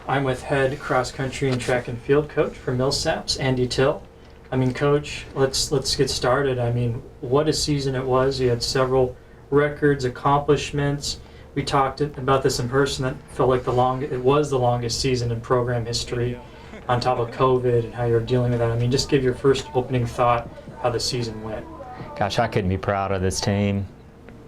I'm with head cross country and track and field coach for Millsaps, Andy Till. I mean, Coach, let's get started. I mean, what a season it was. You had several records, accomplishments. We talked about this in person. That felt like it was the longest season in program history, on top of COVID and how you're dealing with that. I mean, just give your first opening thought how the season went. Gosh, I couldn't be proud of this team.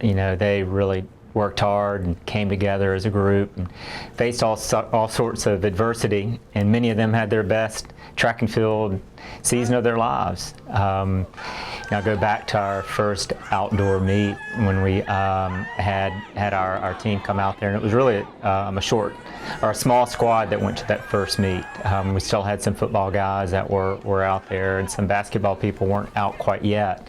You know, they really worked hard and came together as a group and faced all sorts of adversity, and many of them had their best track and field season of their lives. Now go back to our first outdoor meet when we had our team come out there, and it was really a small squad that went to that first meet. We still had some football guys that were out there, and some basketball people weren't out quite yet.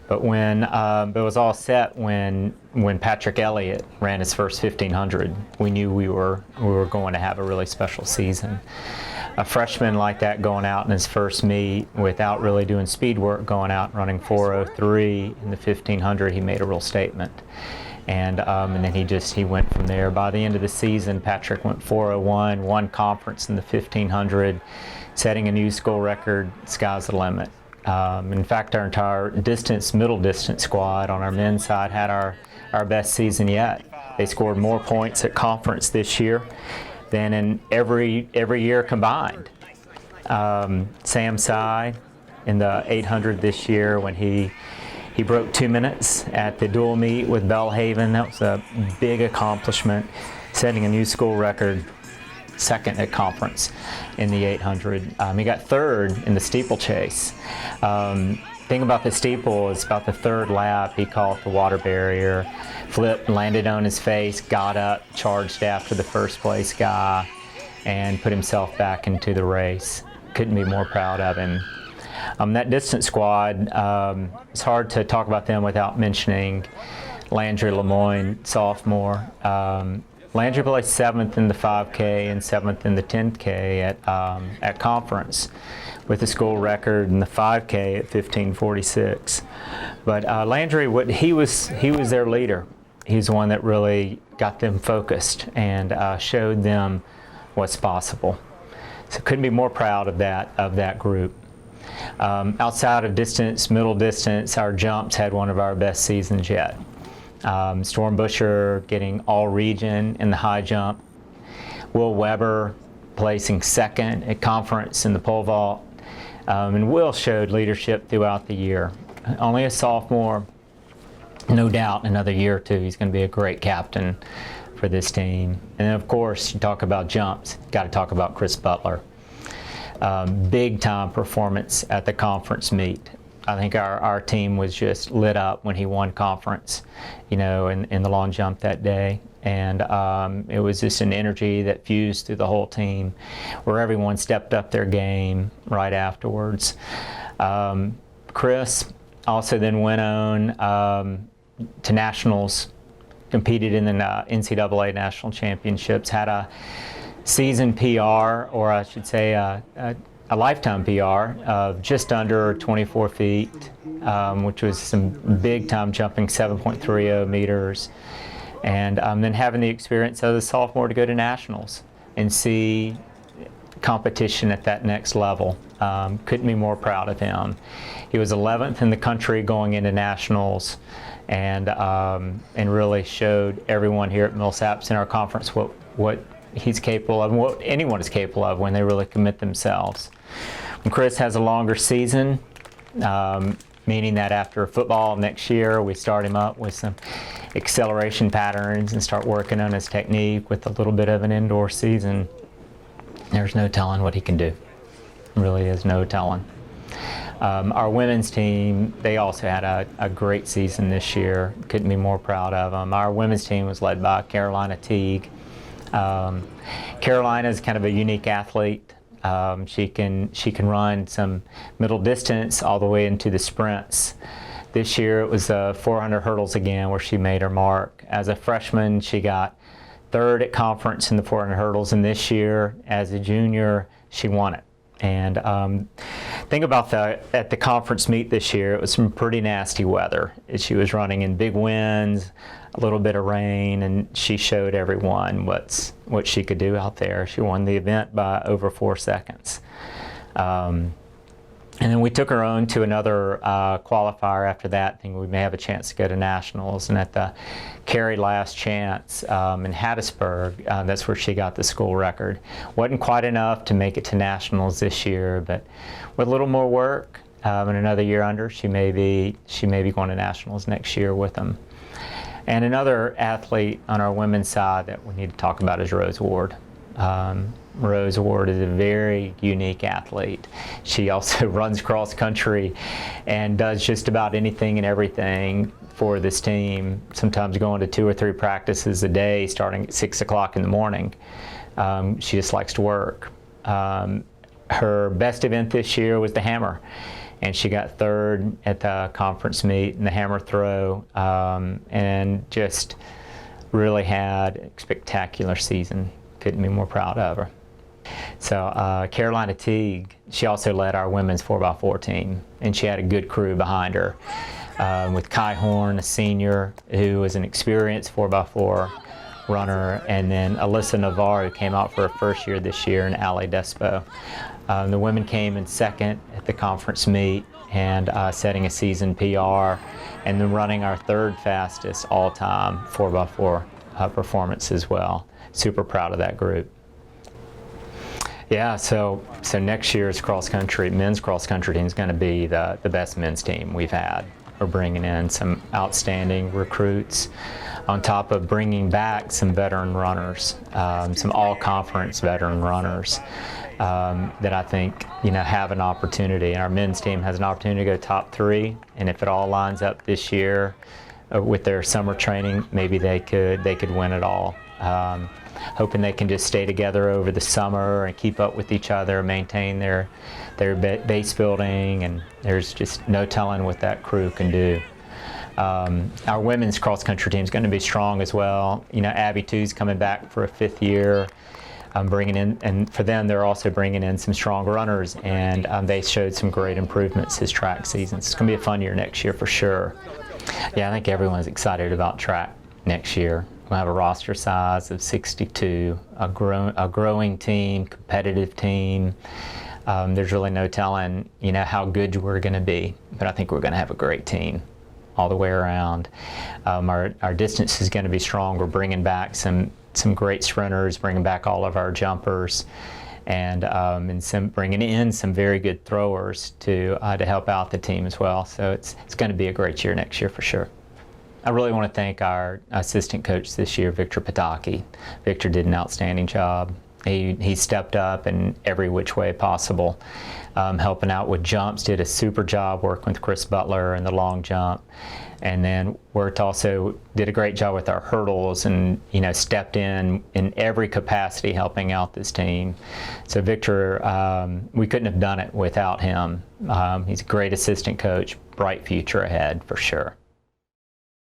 But when it was all set, when Patrick Elliott ran his first 1500, we knew we were going to have a really special season. A freshman like that going out in his first meet without really doing speed work, going out and running 4:03 in the 1500, he made a real statement. And then he went from there. By the end of the season, Patrick went 4:01, won conference in the 1500, setting a new school record. Sky's the limit. In fact, our entire middle distance squad on our men's side had our best season yet. They scored more points at conference this year than in every year combined. Sam Sy in the 800 this year, when he broke 2 minutes at the dual meet with Bellhaven. That was a big accomplishment, setting a new school record. Second at conference in the 800. He got third in the steeplechase. Thing about the steeple is about the third lap, he caught the water barrier, flipped, landed on his face, got up, charged after the first place guy, and put himself back into the race. Couldn't be more proud of him. That distance squad, it's hard to talk about them without mentioning Landry Lemoyne, sophomore. Landry placed 7th in the 5K and 7th in the 10K at conference, with a school record in the 5K at 15:46. But Landry, he was their leader. He's the one that really got them focused and showed them what's possible. So couldn't be more proud of that group. Outside of distance, middle distance, our jumps had one of our best seasons yet. Storm Busher getting all region in the high jump. Will Weber placing second at conference in the pole vault. And Will showed leadership throughout the year. Only a sophomore, no doubt another year or two he's going to be a great captain for this team. And then of course, you talk about jumps, got to talk about Chris Butler. Big time performance at the conference meet. I think our team was just lit up when he won conference, in the long jump that day. And it was just an energy that fused through the whole team, where everyone stepped up their game right afterwards. Chris also then went on to nationals, competed in the NCAA national championships, had a season PR, or I should say a lifetime PR of just under 24 feet, which was some big time jumping, 7.30 meters. And then having the experience as a sophomore to go to nationals and see competition at that next level. Couldn't be more proud of him. He was 11th in the country going into nationals, and really showed everyone here at Millsaps in our conference what he's capable of, and what anyone is capable of when they really commit themselves. When Chris has a longer season, meaning that after football next year, we start him up with some acceleration patterns and start working on his technique with a little bit of an indoor season. There's no telling what he can do. Really is no telling. Our women's team, they also had a great season this year. Couldn't be more proud of them. Our women's team was led by Carolina Teague. Carolina is kind of a unique athlete. She can run some middle distance all the way into the sprints. This year it was 400 hurdles again where she made her mark. As a freshman, she got third at conference in the 400 hurdles, and this year as a junior she won it. And think about at the conference meet this year, it was some pretty nasty weather. She was running in big winds, a little bit of rain, and she showed everyone what she could do out there. She won the event by over 4 seconds. And then we took her on to another qualifier after that, thinking we may have a chance to go to nationals. And at the Carey Last Chance in Hattiesburg, that's where she got the school record. Wasn't quite enough to make it to nationals this year, but with a little more work and another year under, she may be going to nationals next year with them. And another athlete on our women's side that we need to talk about is Rose Ward. Rose Ward is a very unique athlete. She also runs cross country and does just about anything and everything for this team, sometimes going to 2 or 3 practices a day starting at 6 o'clock in the morning. She just likes to work. Her best event this year was the hammer, and she got 3rd at the conference meet in the hammer throw, and just really had a spectacular season. Couldn't be more proud of her. So Carolina Teague, she also led our women's 4x4 team, and she had a good crew behind her, with Kai Horn, a senior, who was an experienced 4x4 runner, and then Alyssa Navarro, who came out for her first year this year, and Ali Despo. The women came in 2nd at the conference meet and setting a season PR, and then running our 3rd fastest all-time 4x4 performance as well. Super proud of that group. Yeah, so next year's men's cross country team is going to be the best men's team we've had. We're bringing in some outstanding recruits, on top of bringing back some veteran runners, some all-conference veteran runners that I think have an opportunity. And our men's team has an opportunity to go top 3, and if it all lines up this year with their summer training, maybe they could win it all. Hoping they can just stay together over the summer and keep up with each other, maintain their base building, and there's just no telling what that crew can do. Our women's cross country team is going to be strong as well. Abby Two's coming back for a 5th year, bringing in, and for them they're also bringing in some strong runners, and they showed some great improvements this track season. So it's going to be a fun year next year for sure. Yeah, I think everyone's excited about track next year. We'll have a roster size of 62, a growing team, competitive team. There's really no telling, how good we're going to be, but I think we're going to have a great team all the way around. Our distance is going to be strong. We're bringing back some great sprinters, bringing back all of our jumpers, and bringing in some very good throwers to help out the team as well. So it's going to be a great year next year for sure. I really want to thank our assistant coach this year, Victor Pataki. Victor did an outstanding job. He stepped up in every which way possible, helping out with jumps, did a super job working with Chris Butler in the long jump, and then did a great job with our hurdles, and stepped in every capacity helping out this team. So Victor, we couldn't have done it without him. He's a great assistant coach, bright future ahead for sure.